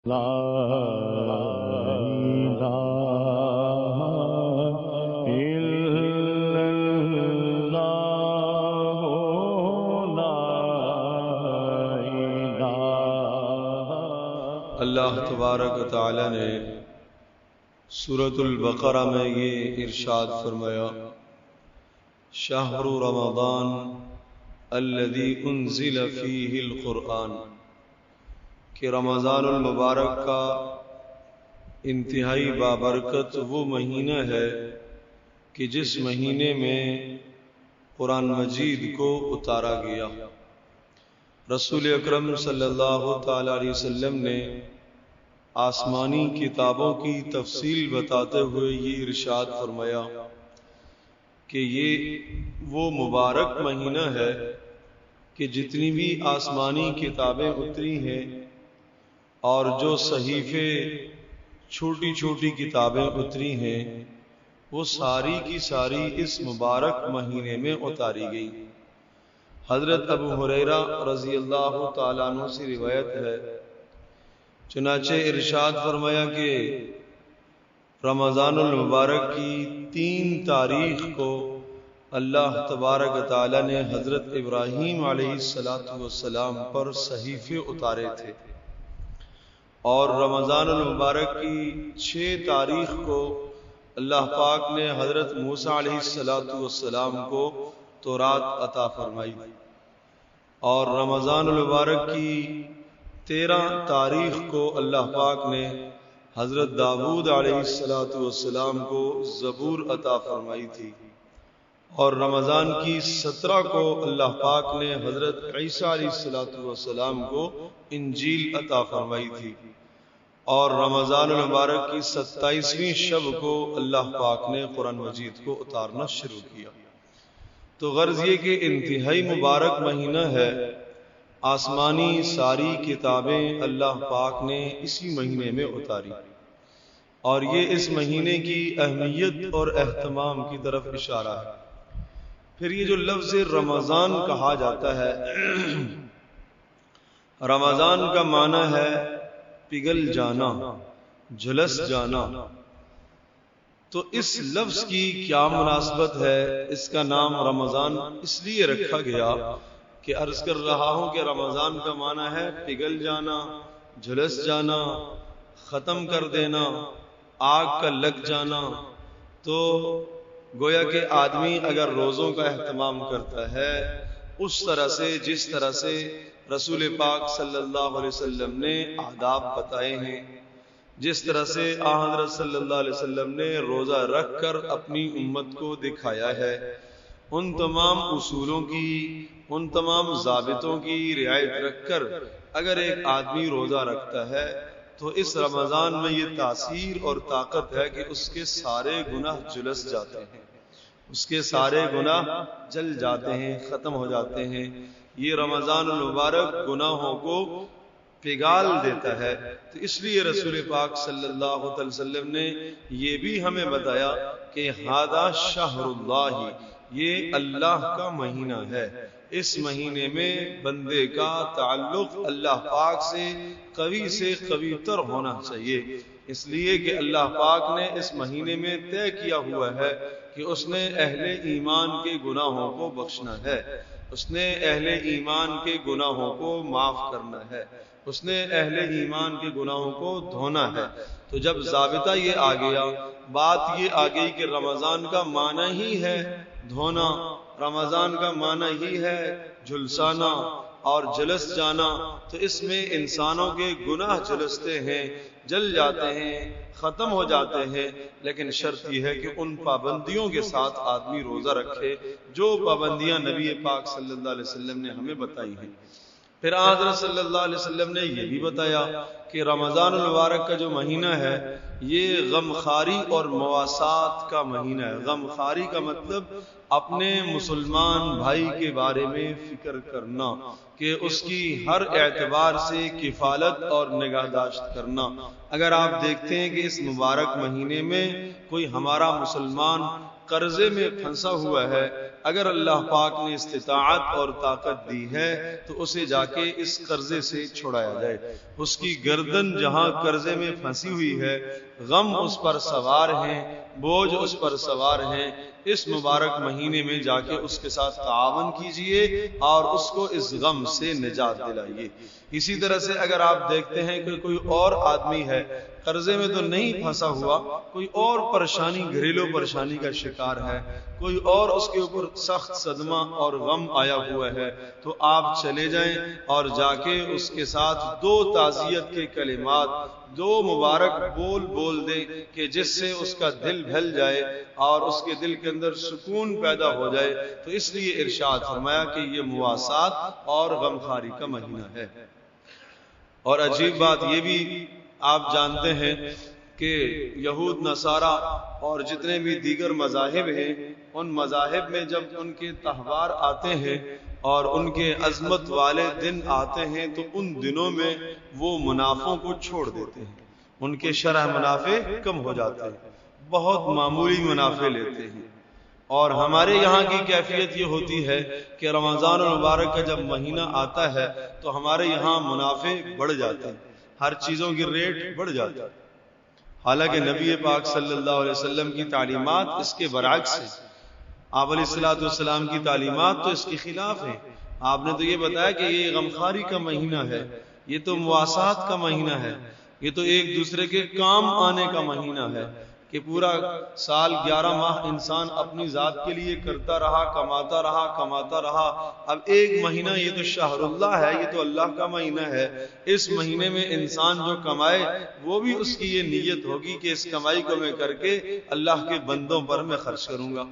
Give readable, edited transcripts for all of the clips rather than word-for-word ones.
لا الہ الا اللہ لا الہ۔ اللہ تبارک و تعالی نے سورۃ البقرہ میں یہ ارشاد فرمایا، شہر رمضان الذی انزل فیہ القرآن، کہ رمضان المبارک کا انتہائی بابرکت وہ مہینہ ہے کہ جس مہینے میں قرآن مجید کو اتارا گیا۔ رسول اکرم صلی اللہ تعالی علیہ وسلم نے آسمانی کتابوں کی تفصیل بتاتے ہوئے یہ ارشاد فرمایا کہ یہ وہ مبارک مہینہ ہے کہ جتنی بھی آسمانی کتابیں اتری ہیں اور جو صحیفے چھوٹی چھوٹی کتابیں اتری ہیں وہ ساری کی ساری اس مبارک مہینے میں اتاری گئی۔ حضرت ابو ہریرہ رضی اللہ تعالیٰ عنہ سے روایت ہے، چنانچہ ارشاد فرمایا کہ رمضان المبارک کی 3 تاریخ کو اللہ تبارک تعالیٰ نے حضرت ابراہیم علیہ السلام پر صحیفے اتارے تھے، اور رمضان المبارک کی 6 تاریخ کو اللہ پاک نے حضرت موسیٰ علیہ السلام کو تورات عطا فرمائی، اور رمضان المبارک کی 13 تاریخ کو اللہ پاک نے حضرت داؤد علیہ السلام کو زبور عطا فرمائی تھی، اور رمضان کی 17 کو اللہ پاک نے حضرت عیسیٰ علیہ السلام کو انجیل عطا فرمائی تھی، اور رمضان المبارک کی 27ویں شب کو اللہ پاک نے قرآن مجید کو اتارنا شروع کیا۔ تو غرض یہ کہ انتہائی مبارک مہینہ ہے، آسمانی ساری کتابیں اللہ پاک نے اسی مہینے میں اتاری، اور یہ اس مہینے کی اہمیت اور اہتمام کی طرف اشارہ ہے۔ پھر یہ جو لفظ رمضان کہا جاتا ہے، رمضان کا معنی ہے پگھل جانا، جھلس جانا۔ تو اس لفظ کی کیا مناسبت ہے؟ اس کا نام رمضان اس لیے رکھا گیا کہ عرض کر رہا ہوں کہ رمضان کا معنی ہے پگھل جانا، جھلس جانا، ختم کر دینا، آگ کا لگ جانا۔ تو گویا کہ آدمی اگر روزوں کا اہتمام کرتا ہے اس طرح سے جس طرح سے رسول پاک صلی اللہ علیہ وسلم نے آداب بتائے ہیں، جس طرح سے حضرت صلی اللہ علیہ وسلم نے روزہ رکھ کر اپنی امت کو دکھایا ہے، ان تمام اصولوں کی، ان تمام ضابطوں کی رعایت رکھ کر اگر ایک آدمی روزہ رکھتا ہے تو اس رمضان میں یہ تاثیر اور طاقت ہے کہ اس کے سارے گناہ جلس جاتے ہیں، اس کے سارے گناہ جل جاتے ہیں، ختم ہو جاتے ہیں۔ یہ رمضان المبارک گناہوں کو پگھال دیتا ہے۔ تو اس لیے رسول پاک صلی اللہ علیہ وسلم نے یہ بھی ہمیں بتایا کہ ہذا شہر اللہ، یہ اللہ کا مہینہ ہے، اس مہینے میں بندے کا تعلق اللہ پاک سے قوی تر ہونا چاہیے، اس لیے کہ اللہ پاک نے اس مہینے میں طے کیا ہوا ہے کہ اس نے اہل ایمان کے گناہوں کو بخشنا ہے، اس نے اہل ایمان کے گناہوں کو معاف کرنا ہے، اس نے اہل ایمان کے گناہوں کو دھونا ہے۔ تو جب ضابطہ یہ آ گیا، بات یہ آ گئی کہ رمضان کا معنی ہی ہے دھونا، رمضان کا معنی ہی ہے جھلسانا اور جلس جانا، تو اس میں انسانوں کے گناہ جلستے ہیں، جل جاتے ہیں، ختم ہو جاتے ہیں، لیکن شرط یہ ہے کہ ان پابندیوں کے ساتھ آدمی روزہ رکھے جو پابندیاں نبی پاک صلی اللہ علیہ وسلم نے ہمیں بتائی ہیں۔ پھر حضرت صلی اللہ علیہ وسلم نے یہ بھی بتایا کہ رمضان المبارک کا جو مہینہ ہے یہ غمخواری اور مواسات کا مہینہ ہے۔ غمخواری کا مطلب اپنے مسلمان بھائی کے بارے میں فکر کرنا، کہ اس کی ہر اعتبار سے کفالت اور نگہداشت کرنا۔ اگر آپ دیکھتے ہیں کہ اس مبارک مہینے میں کوئی ہمارا مسلمان قرضے میں پھنسا ہوا ہے اگر اللہ پاک نے استطاعت اور طاقت دی ہے تو اسے جا کے اس قرضے سے چھڑایا جائے. اس کی گردن جہاں قرضے میں پھنسی ہوئی ہے، غم اس پر سوار ہیں، بوجھ اس پر سوار ہیں، اس مبارک مہینے میں جا کے اس کے ساتھ تعاون کیجئے اور اس کو اس غم سے نجات دلائیے. اسی طرح سے اگر آپ دیکھتے ہیں کہ کوئی اور آدمی ہے قرضے میں تو نہیں پھنسا ہوا، کوئی اور پریشانی، گھریلو پریشانی کا شکار ہے، کوئی اور اس کے اوپر سخت صدمہ اور غم آیا ہوا ہے، تو آپ چلے جائیں اور جا کے اس کے ساتھ 2 تعزیت کے کلمات، 2 مبارک بول دیں کہ جس سے اس کا دل بھل جائے اور اس کے دل کے اندر سکون پیدا ہو جائے. تو اس لیے ارشاد فرمایا کہ یہ مواسات اور غمخواری کا مہینہ ہے. اور عجیب بات یہ بھی آپ جانتے ہیں کہ یہود نصارہ اور جتنے بھی دیگر مذاہب ہیں، ان مذاہب میں جب ان کے تہوار آتے ہیں اور ان کے عظمت والے دن آتے ہیں تو ان دنوں میں وہ منافعوں کو چھوڑ دیتے ہیں. ان کے شرح منافع کم ہو جاتے ہیں، بہت معمولی منافع لیتے ہیں. اور ہمارے یہاں کی کیفیت یہ ہوتی ہے کہ رمضان المبارک کا جب مہینہ آتا ہے تو ہمارے یہاں منافع بڑھ جاتے ہیں، ہر چیزوں کی ریٹ بڑھ جاتی ہے. حالانکہ نبی پاک صلی اللہ علیہ وسلم کی تعلیمات اس کے برعکس ہیں. آپ علیہ السلام کی تعلیمات تو اس کے خلاف ہیں. آپ نے تو یہ بتایا کہ یہ غمخواری کا مہینہ ہے، یہ تو مواسات کا مہینہ ہے، یہ تو ایک دوسرے کے کام آنے کا مہینہ ہے کہ پورا سال 11 ماہ انسان اپنی ذات کے لیے کرتا رہا، کماتا رہا. اب ایک مہینہ یہ تو شہر اللہ ہے، یہ تو اللہ کا مہینہ ہے. اس مہینے میں انسان جو کمائے وہ بھی اس کی یہ نیت ہوگی کہ اس کمائی کو میں کر کے اللہ کے بندوں پر میں خرچ کروں گا.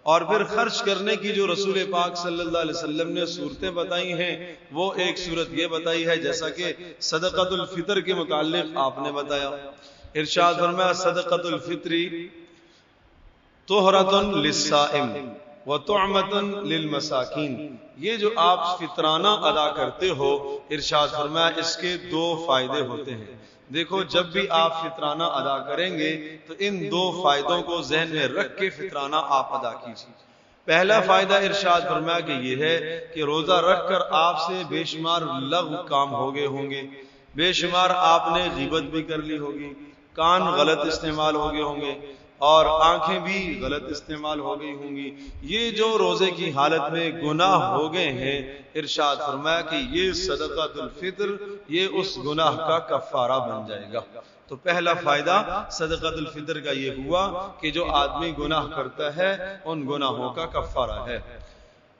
اور پھر خرچ کرنے کی جو رسول پاک صلی اللہ علیہ وسلم نے صورتیں بتائی ہیں، وہ ایک صورت یہ بتائی ہے جیسا کہ صدقۃ الفطر کے متعلق آپ نے بتایا. ارشاد فرمایا صدقۃ الفطر طہرۃ للصائم وطعمۃ للمساکین. یہ جو آپ فطرانہ ادا کرتے ہو، ارشاد فرمایا اس کے 2 فائدے ہوتے ہیں. دیکھو جب بھی آپ فطرانہ ادا کریں گے تو ان 2 فائدوں کو ذہن میں رکھ کے فطرانہ آپ ادا کیجیے. پہلا فائدہ ارشاد فرمایا کہ یہ ہے کہ روزہ رکھ کر آپ سے بے شمار لغو کام ہو گئے ہوں گے، بے شمار آپ نے غیبت بھی کر لی ہوگی، کان غلط استعمال ہو گئے ہوں گے اور آنکھیں بھی غلط استعمال ہو گئی ہوں گی. یہ جو روزے کی حالت میں گناہ ہو گئے ہیں، ارشاد فرمایا کہ یہ صدقۃ الفطر یہ اس گناہ کا کفارہ بن جائے گا. تو پہلا فائدہ صدقۃ الفطر کا یہ ہوا کہ جو آدمی گناہ کرتا ہے ان گناہوں کا کفارہ ہے.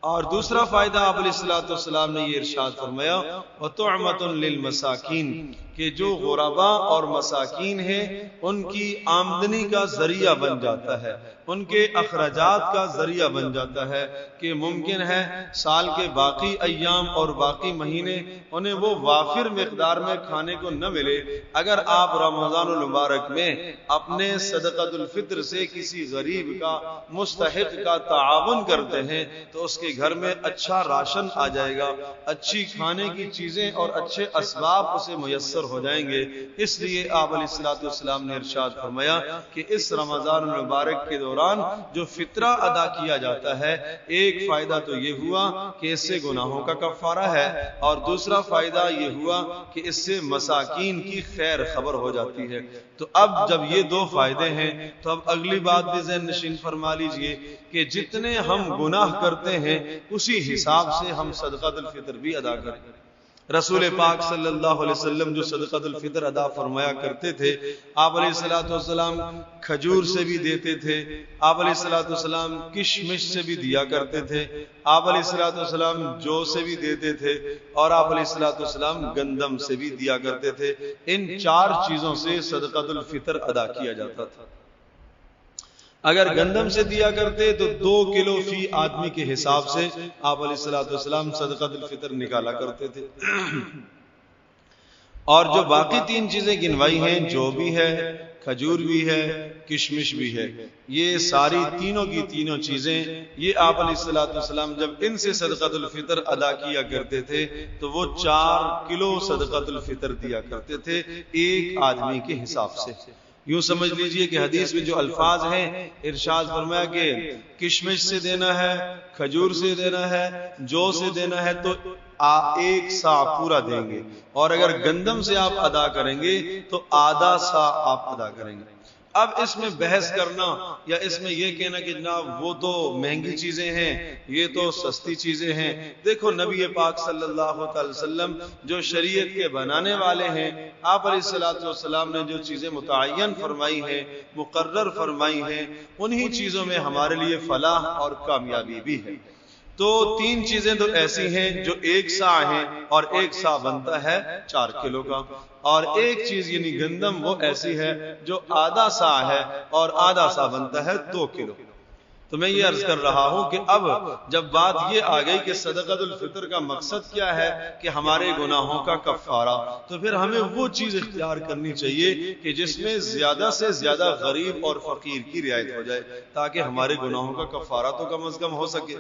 اور دوسرا فائدہ آپ علیہ السلام نے یہ ارشاد فرمایا وطعمۃ للمساکین، کہ جو غرباء اور مساکین ہیں ان کی آمدنی کا ذریعہ بن جاتا ہے، ان کے اخراجات کا ذریعہ بن جاتا ہے کہ ممکن ہے سال کے باقی ایام اور باقی مہینے انہیں وہ وافر مقدار میں کھانے کو نہ ملے. اگر آپ رمضان المبارک میں اپنے صدقۃ الفطر سے کسی غریب کا، مستحق کا تعاون کرتے ہیں تو اس کے گھر میں اچھا راشن آ جائے گا، اچھی کھانے کی چیزیں اور اچھے اسباب اسے میسر ہو جائیں گے. اس لیے آپ علیہ السلام نے ارشاد فرمایا کہ اس رمضان المبارک کے دوران جو فطرہ ادا کیا جاتا ہے، ایک فائدہ تو یہ ہوا کہ اس سے گناہوں کا کفارہ ہے، اور دوسرا فائدہ یہ ہوا کہ اس سے مساکین کی خیر خبر ہو جاتی ہے. تو اب جب یہ 2 فائدے ہیں تو اب اگلی بات بھی ذہن نشین فرما لیجئے کہ جتنے ہم گناہ کرتے ہیں اسی حساب سے ہم صدقۃ الفطر بھی ادا کریں. رسول پاک صلی اللہ علیہ وسلم جو صدقۃ الفطر ادا فرمایا کرتے تھے، آپ علیہ السلام کھجور سے بھی دیتے تھے، آپ علیہ السلام کشمش سے بھی دیا کرتے تھے، آپ علیہ السلام جو سے بھی دیتے تھے، اور آپ علیہ السلام گندم سے بھی دیا کرتے تھے. ان 4 چیزوں سے صدقۃ الفطر ادا کیا جاتا تھا. اگر گندم سے دیا کرتے تو 2 کلو فی آدمی کے حساب سے آپ علیہ السلام صدقۃ الفطر نکالا کرتے تھے. اور جو باقی 3 چیزیں گنوائی ہیں، جو بھی ہے، کھجور بھی ہے، کشمش بھی ہے، یہ ساری تینوں کی تینوں چیزیں یہ آپ علیہ السلام جب ان سے صدقۃ الفطر ادا کیا کرتے تھے تو وہ 4 کلو صدقۃ الفطر دیا کرتے تھے ایک آدمی کے حساب سے. یوں سمجھ لیجئے کہ حدیث میں جو الفاظ ہیں ارشاد فرمایا کہ کشمش سے دینا ہے، کھجور سے دینا ہے، جو سے دینا ہے تو 1 سا پورا دیں گے، اور اگر گندم سے آپ ادا کریں گے تو آدھا سا آپ ادا کریں گے۔ اب اس میں بحث کرنا یا اس میں یہ کہنا کہ جناب وہ تو مہنگی چیزیں ہیں، یہ تو سستی چیزیں ہیں، دیکھو نبی پاک صلی اللہ علیہ وسلم جو شریعت کے بنانے والے ہیں، آپ علیہ الصلوۃ والسلام نے جو چیزیں متعین فرمائی ہیں، مقرر فرمائی ہیں، انہی چیزوں میں ہمارے لیے فلاح اور کامیابی بھی ہے۔ تو 3 چیزیں تو ایسی ہیں جو 1 سا ہیں، اور 1 سا بنتا ہے 4 کلو کا، اور ایک چیز یعنی گندم وہ ایسی ہے جو آدھا سا ہے اور آدھا سا بنتا ہے 2 کلو۔ تو میں یہ عرض کر رہا ہوں کہ اب جب بات یہ آ گئی کہ صدقۃ الفطر کا مقصد کیا ہے کہ ہمارے گناہوں کا کفارہ، تو پھر ہمیں وہ چیز اختیار کرنی چاہیے کہ جس میں زیادہ سے زیادہ غریب اور فقیر کی رعایت ہو جائے، تاکہ ہمارے گناہوں کا کفارہ تو کم از کم ہو سکے۔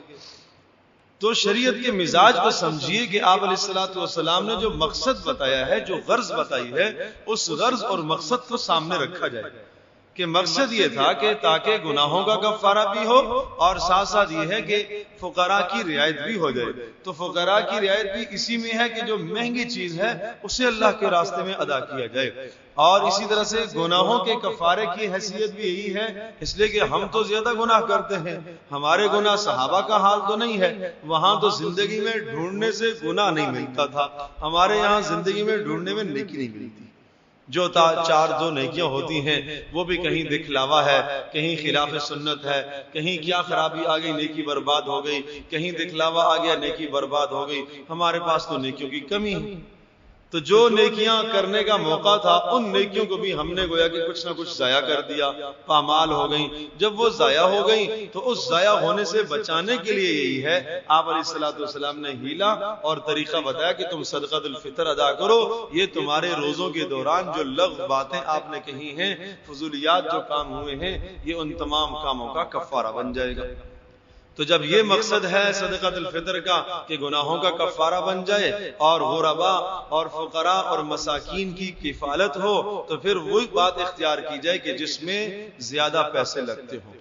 تو شریعت کے مزاج کو سمجھیے کہ آپ علیہ الصلوۃ والسلام نے جو مقصد بتایا ہے، جو غرض بتائی ہے، اس غرض اور مقصد کو سامنے رکھا جائے کہ مقصد یہ تھا کہ تاکہ گناہوں کا کفارہ بھی ہو، اور ساتھ ساتھ یہ ہے کہ فقراء کی رعایت بھی ہو جائے۔ تو فقراء کی رعایت بھی اسی میں ہے کہ جو مہنگی چیز ہے اسے اللہ کے راستے میں ادا کیا جائے، اور اسی طرح سے گناہوں کے کفارے کی حیثیت بھی یہی ہے، اس لیے کہ ہم تو زیادہ گناہ کرتے ہیں، ہمارے گناہ صحابہ کا حال تو نہیں ہے، وہاں تو زندگی میں ڈھونڈنے سے گناہ نہیں ملتا تھا، ہمارے یہاں زندگی میں ڈھونڈنے میں نیکی نہیں ملتی۔ جو 4 نیکیاں ہوتی ہیں وہ بھی کہیں دکھلاوا ہے، کہیں خلاف سنت ہے، کہیں کیا خرابی آ گئی نیکی برباد ہو گئی، کہیں دکھلاوا آ گیا نیکی برباد ہو گئی، ہمارے پاس تو نیکیوں کی کمی ہے۔ تو جو نیکیاں کرنے کا موقع تھا ان نیکیوں کو بھی ہم نے گویا کہ کچھ نہ کچھ ضائع کر دیا، پامال ہو گئیں۔ جب وہ ضائع ہو گئیں تو اس ضائع ہونے سے بچانے کے لیے یہی ہے آپ علیہ الصلوۃ والسلام نے ہیلا اور طریقہ بتایا کہ تم صدقۃ الفطر ادا کرو، یہ تمہارے روزوں کے دوران جو لغو باتیں آپ نے کہی ہیں، فضولیات جو کام ہوئے ہیں، یہ ان تمام کاموں کا کفارہ بن جائے گا۔ تو جب یہ مقصد ہے صدقۃ الفطر کا کہ گناہوں کا کفارہ بن جائے اور غرباء اور فقراء اور مساکین کی کفالت ہو، تو پھر وہی بات اختیار کی جائے کہ جس میں زیادہ پیسے لگتے ہوں،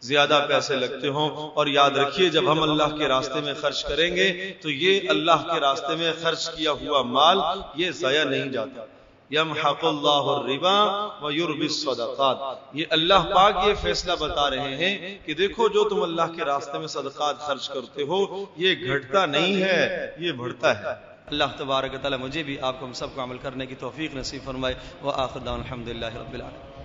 زیادہ پیسے لگتے ہوں۔ اور یاد رکھیے جب ہم اللہ کے راستے میں خرچ کریں گے تو یہ اللہ کے راستے میں خرچ کیا ہوا مال یہ ضائع نہیں جاتا۔ یمحق اللہ الربا ویربی الصدقات، یہ اللہ پاک یہ فیصلہ بتا رہے ہیں کہ دیکھو جو تم اللہ کے راستے میں صدقات خرچ کرتے ہو یہ گھٹتا نہیں ہے، یہ بڑھتا ہے۔ اللہ تبارک و تعالی مجھے بھی آپ کو ہم سب کو عمل کرنے کی توفیق نصیب فرمائے۔ وآخر دعوانا الحمدللہ رب العالمین۔